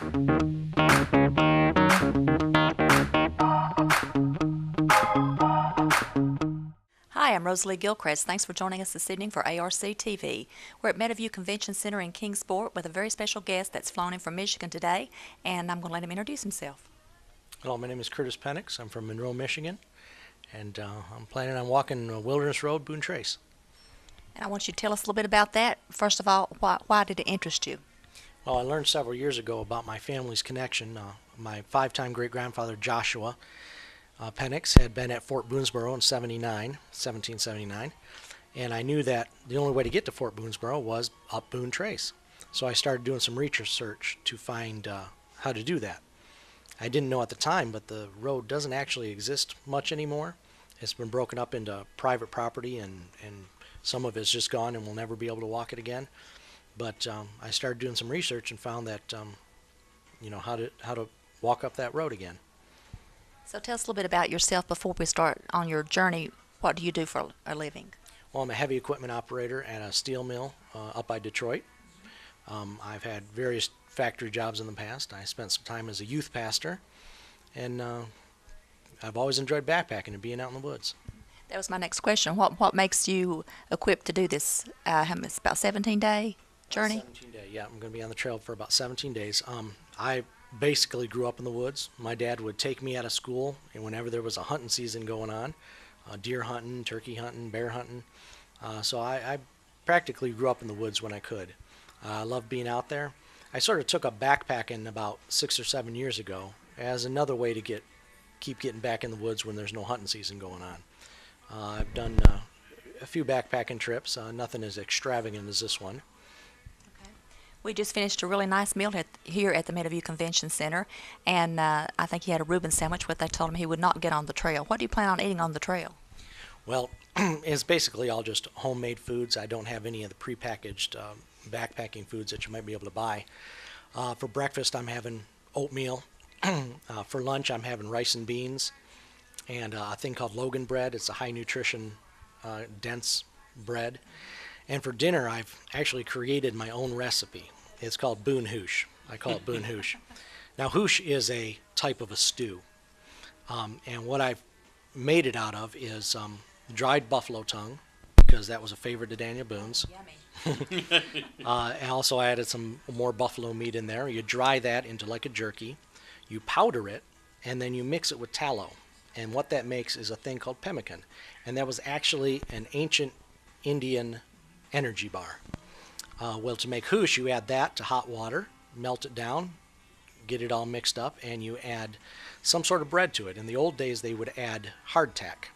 Hi, I'm Rosalie Gilchrist. Thanks for joining us this evening for ARC TV. We're at Meadowview Convention Center in Kingsport with a very special guest that's flown in from Michigan today, and I'm going to let him introduce himself. Hello, my name is Curtis Penix. I'm from Monroe, Michigan, and I'm planning on walking Wilderness Road, Boon Trace. And I want you to tell us a little bit about that. First of all, why did it interest you? Well, I learned several years ago about my family's connection. My five-time great-grandfather, Joshua Penix, had been at Fort Boonesboro in 1779, and I knew that the only way to get to Fort Boonesboro was up Boon Trace. So I started doing some research to find how to do that. I didn't know at the time, but the road doesn't actually exist much anymore. It's been broken up into private property, and some of it's just gone, and we'll never be able to walk it again. But I started doing some research and found that how to walk up that road again. So tell us a little bit about yourself before we start on your journey. What do you do for a living? Well, I'm a heavy equipment operator at a steel mill up by Detroit. I've had various factory jobs in the past. I spent some time as a youth pastor, and I've always enjoyed backpacking and being out in the woods. That was my next question. What makes you equipped to do this? It's about 17-day journey? 17-day, yeah. I'm going to be on the trail for about 17 days. I basically grew up in the woods. My dad would take me out of school, and whenever there was a hunting season going on, deer hunting, turkey hunting, bear hunting. So I practically grew up in the woods when I could. I love being out there. I sort of took up backpacking about 6 or 7 years ago as another way to keep getting back in the woods when there's no hunting season going on. I've done a few backpacking trips, nothing as extravagant as this one. Okay. We just finished a really nice meal here at the Meadowview Convention Center, and I think he had a Reuben sandwich, but they told him he would not get on the trail. What do you plan on eating on the trail? Well, it's basically all just homemade foods. I don't have any of the prepackaged backpacking foods that you might be able to buy. For breakfast, I'm having oatmeal. For lunch, I'm having rice and beans and a thing called Logan bread. It's a high nutrition, dense bread. And for dinner, I've actually created my own recipe. It's called Boon Hoosh. I call it Boon Hoosh. Now, hoosh is a type of a stew. And what I've made it out of is dried buffalo tongue, because that was a favorite of Daniel Boone's. Yummy. And also I added some more buffalo meat in there. You dry that into like a jerky. You powder it, and then you mix it with tallow. And what that makes is a thing called pemmican. And that was actually an ancient Indian energy bar. Well, to make hoosh, you add that to hot water, melt it down, get it all mixed up, and you add some sort of bread to it. In the old days, they would add hardtack.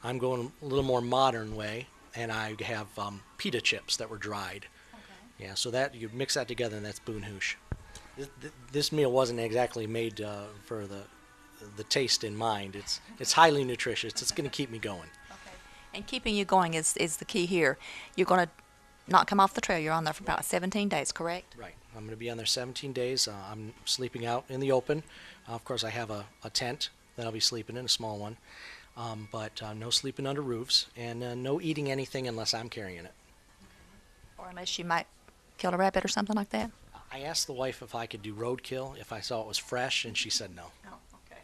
I'm going a little more modern way, and I have pita chips that were dried. Okay. Yeah, so that you mix that together, and that's Boon Hoosh. This meal wasn't exactly made for the taste in mind. It's highly nutritious. It's going to keep me going. Okay. And keeping you going is the key here. You're going to not come off the trail. You're on there for about 17 days, correct? Right. I'm going to be on there 17 days. I'm sleeping out in the open. Of course, I have a tent that I'll be sleeping in, a small one. But no sleeping under roofs, and no eating anything unless I'm carrying it. Or unless you might kill a rabbit or something like that? I asked the wife if I could do roadkill if I saw it was fresh, and she said no. Oh, okay.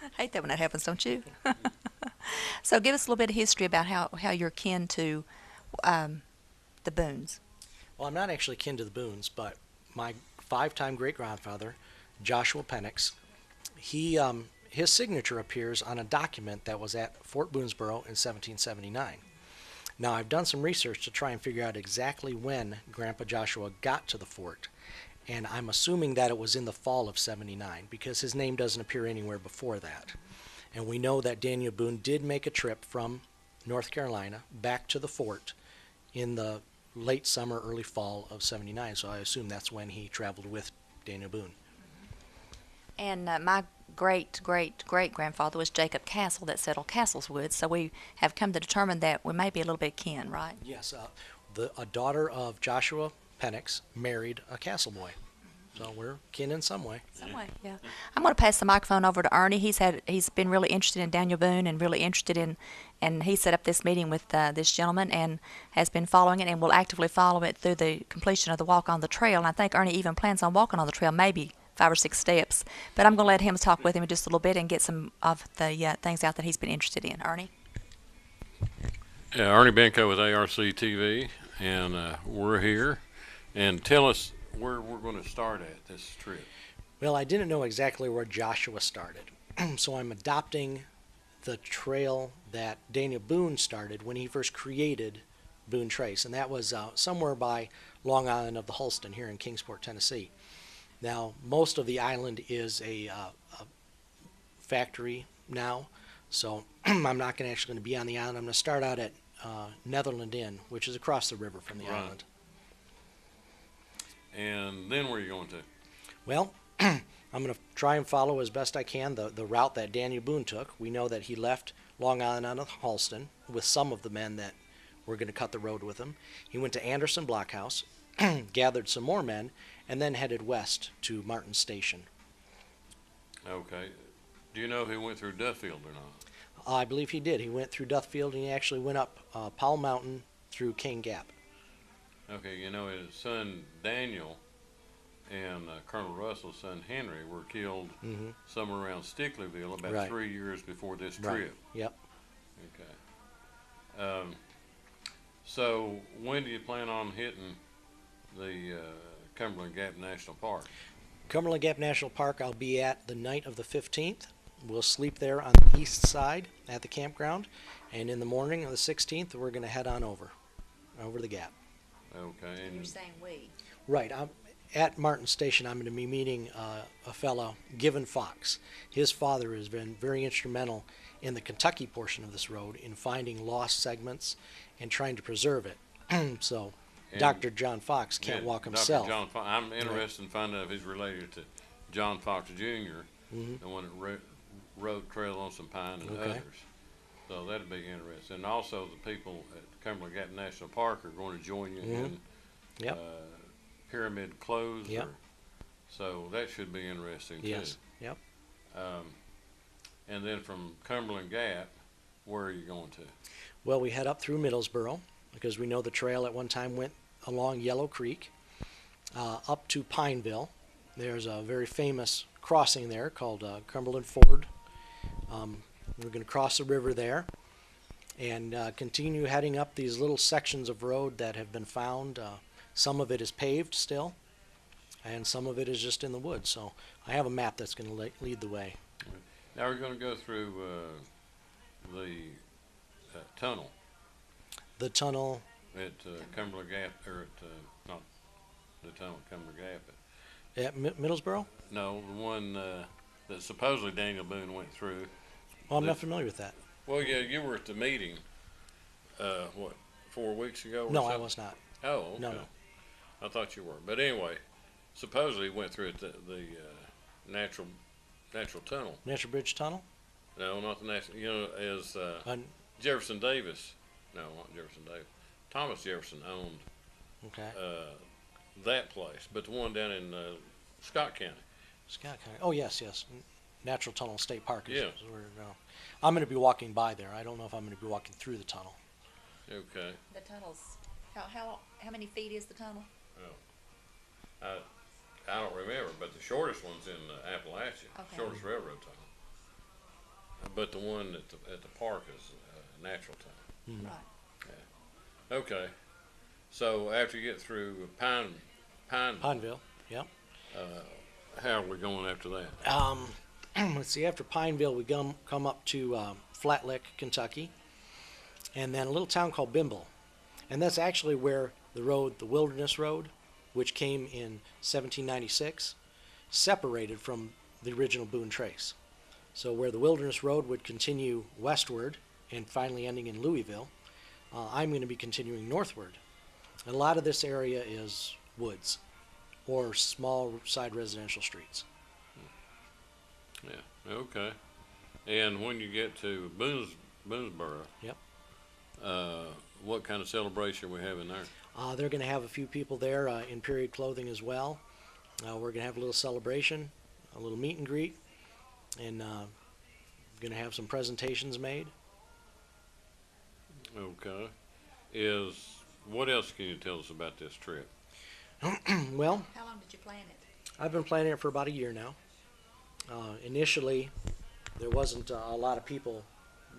I hate that when that happens, don't you? So give us a little bit of history about how you're kin to the Boones. Well, I'm not actually kin to the Boones, but my five-time great-grandfather, Joshua Penix, his signature appears on a document that was at Fort Boonesboro in 1779. Now, I've done some research to try and figure out exactly when Grandpa Joshua got to the fort, and I'm assuming that it was in the fall of 79 because his name doesn't appear anywhere before that. And we know that Daniel Boone did make a trip from North Carolina back to the fort in the late summer, early fall of 79, so I assume that's when he traveled with Daniel Boone. And my great-great-great-grandfather was Jacob Castle that settled Castleswood, so we have come to determine that we may be a little bit kin, right? Yes, a daughter of Joshua Penix married a Castle boy, so we're kin in some way. Some way, yeah. I'm going to pass the microphone over to Ernie. He's been really interested in Daniel Boone and really interested in, and he set up this meeting with this gentleman and has been following it and will actively follow it through the completion of the walk on the trail. And I think Ernie even plans on walking on the trail maybe 5 or 6 steps. But I'm going to let him talk with him in just a little bit and get some of the things out that he's been interested in. Ernie? Yeah, Ernie Benko with ARC TV, and we're here. And tell us where we're going to start at this trip. Well, I didn't know exactly where Joshua started, so I'm adopting the trail that Daniel Boone started when he first created Boon Trace, and that was somewhere by Long Island of the Holston here in Kingsport, Tennessee. Now, most of the island is a factory now, so I'm not actually going to be on the island. I'm going to start out at Netherland Inn, which is across the river from the Right. island. And then where are you going to? Well, I'm going to try and follow as best I can the route that Daniel Boone took. We know that he left Long Island out of Halston with some of the men that were going to cut the road with him. He went to Anderson Blockhouse, gathered some more men, and then headed west to Martin Station. Okay. Do you know if he went through Duffield or not? I believe he did. He went through Duffield, and he actually went up Powell Mountain through King Gap. Okay, you know his son Daniel and Colonel Russell's son Henry were killed Mm-hmm. somewhere around Stickleyville about Right. 3 years before this Right. trip. Yep. Okay. So when do you plan on hitting the Cumberland Gap National Park? Cumberland Gap National Park, I'll be at the night of the 15th. We'll sleep there on the east side at the campground, and in the morning of the 16th, we're going to head on over the gap. Okay. And saying we. Right. At Martin Station, I'm going to be meeting a fellow, Given Fox. His father has been very instrumental in the Kentucky portion of this road in finding lost segments and trying to preserve it. So And- Dr. John Fox can't yeah, walk Dr. himself. John I'm interested in finding out if he's related to John Fox Jr., Mhm. the one that rode Trail on some Pine and Okay. others. So that'd be interesting. And also the people at Cumberland Gap National Park are going to join you in Yep. pyramid clothes. Yep. So that should be interesting too. Yes. Yep. And then from Cumberland Gap, where are you going to? Well, we head up through Middlesboro because we know the trail at one time went along Yellow Creek up to Pineville. There's a very famous crossing there called Cumberland Ford. We're going to cross the river there and continue heading up these little sections of road that have been found. Some of it is paved still, and some of it is just in the woods. So I have a map that's going to lead the way. Now we're going to go through the tunnel The tunnel, at Cumberland Gap, or at, not the tunnel at Cumberland Gap. at Middlesboro? No, the one that supposedly Daniel Boone went through. Well, I'm not familiar with that. Well, yeah, you were at the meeting, 4 weeks ago or No, something? I was not. Oh, okay. No, no. I thought you were. But anyway, supposedly went through it, the natural tunnel. Natural Bridge Tunnel? No, not the natural. You know, as On, Jefferson Davis. No, not Jefferson Davis. Thomas Jefferson owned okay. that place, but the one down in Scott County. Scott County. Oh, yes, yes. Natural Tunnel State Park is, Yeah. is where to go. I'm going to be walking by there. I don't know if I'm going to be walking through the tunnel. Okay. The tunnel's, how many feet is the tunnel? I don't remember, but the shortest one's in Appalachia, Okay. shortest railroad tunnel. But the one at the park is a natural tunnel. Right. Okay. So after you get through Pineville, Pineville, yep. how are we going after that? Let's see, after Pineville, we come up to Flat Lick, Kentucky, and then a little town called Bimble. And that's actually where the Wilderness Road, which came in 1796, separated from the original Boon Trace. So where the Wilderness Road would continue westward and finally ending in Louisville, I'm going to be continuing northward. And a lot of this area is woods or small side residential streets. Yeah. Okay. And when you get to Boonesboro, Yep. What kind of celebration are we having there? They're going to have a few people there in period clothing as well. We're going to have a little celebration, a little meet and greet, and going to have some presentations made. Okay. What else can you tell us about this trip? Well, How long did you plan it? I've been planning it for about a year now. Initially, there wasn't a lot of people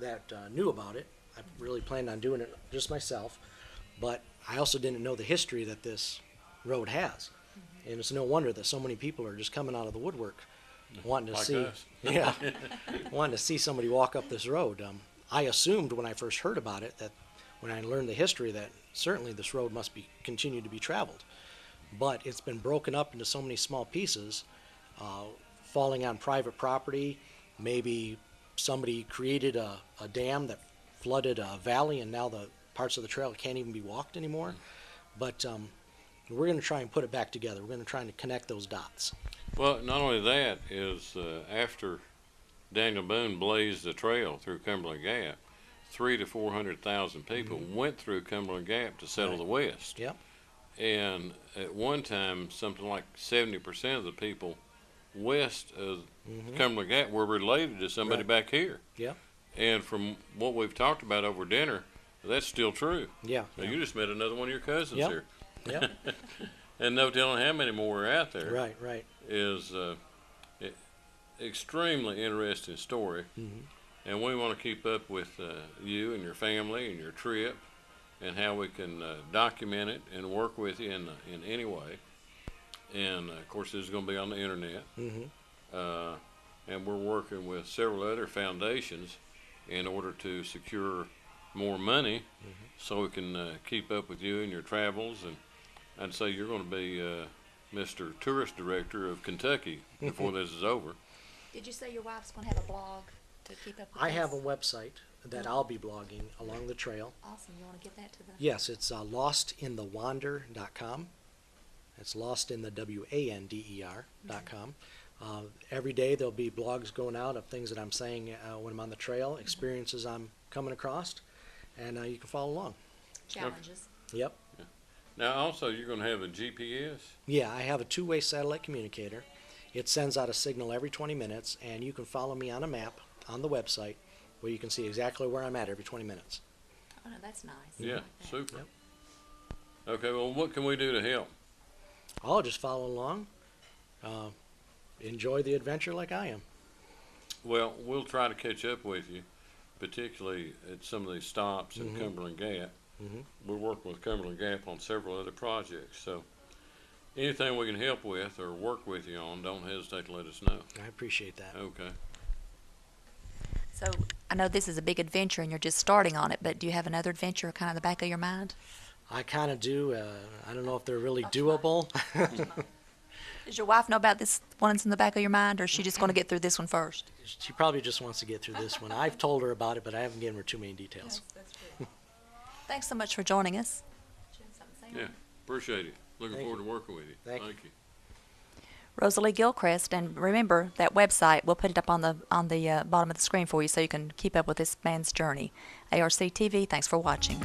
that knew about it. I really planned on doing it just myself, but I also didn't know the history that this road has. And it's no wonder that so many people are just coming out of the woodwork wanting to Like see, us. yeah, wanting to see somebody walk up this road. I assumed when I first heard about it that when I learned the history that certainly this road must be continue to be traveled. But it's been broken up into so many small pieces, falling on private property. Maybe somebody created a dam that flooded a valley, and now the parts of the trail can't even be walked anymore. But we're going to try and put it back together. We're going to try and connect those dots. Well, not only that is after Daniel Boone blazed the trail through Cumberland Gap, 300,000 to 400,000 people went through Cumberland Gap to settle Right. the West. Yep. And at one time, something like 70% of the people west of Cumberland Gap were related to somebody Right. back here. Yep. And from what we've talked about over dinner, that's still true. Yeah. So you just met another one of your cousins Yep. here. Yep. And no telling how many more are out there. Right. Right. Is extremely interesting story. And we want to keep up with you and your family and your trip and how we can document it and work with you in any way. And of course, this is going to be on the internet. And we're working with several other foundations in order to secure more money so we can keep up with you and your travels. And I'd say you're going to be Mr. Tourist Director of Kentucky before this is over. Did you say your wife's going to have a blog to keep up with I this? have a website that I'll be blogging along the trail. Awesome. You want to give that to the... Yes, it's lostinthewander.com. It's lostinthewander.com. Every day there'll be blogs going out of things that I'm saying when I'm on the trail, experiences I'm coming across, and you can follow along. Challenges. Yep. Now, also, you're going to have a GPS. Yeah, I have a two-way satellite communicator. It sends out a signal every 20 minutes, and you can follow me on a map on the website where you can see exactly where I'm at every 20 minutes. Oh, no, that's nice. I Yeah, like that. super. Yep. Okay, well, what can we do to help? I'll just follow along. Enjoy the adventure like I am. Well, we'll try to catch up with you, particularly at some of these stops in Cumberland Gap. We're working with Cumberland Gap on several other projects, so anything we can help with or work with you on, don't hesitate to let us know. I appreciate that. Okay. So I know this is a big adventure and you're just starting on it, but do you have another adventure kind of in the back of your mind? I kind of do. I don't know if they're really doable. Does your wife know about this one that's in the back of your mind, or is she just going to get through this one first? She probably just wants to get through this one. I've told her about it, but I haven't given her too many details. That's true. Thanks so much for joining us. Yeah, appreciate it. Looking Thank forward to working with you. Thank you. you. Rosalie Gilchrist, and remember that website. We'll put it up on the bottom of the screen for you so you can keep up with this man's journey. ARC TV, thanks for watching.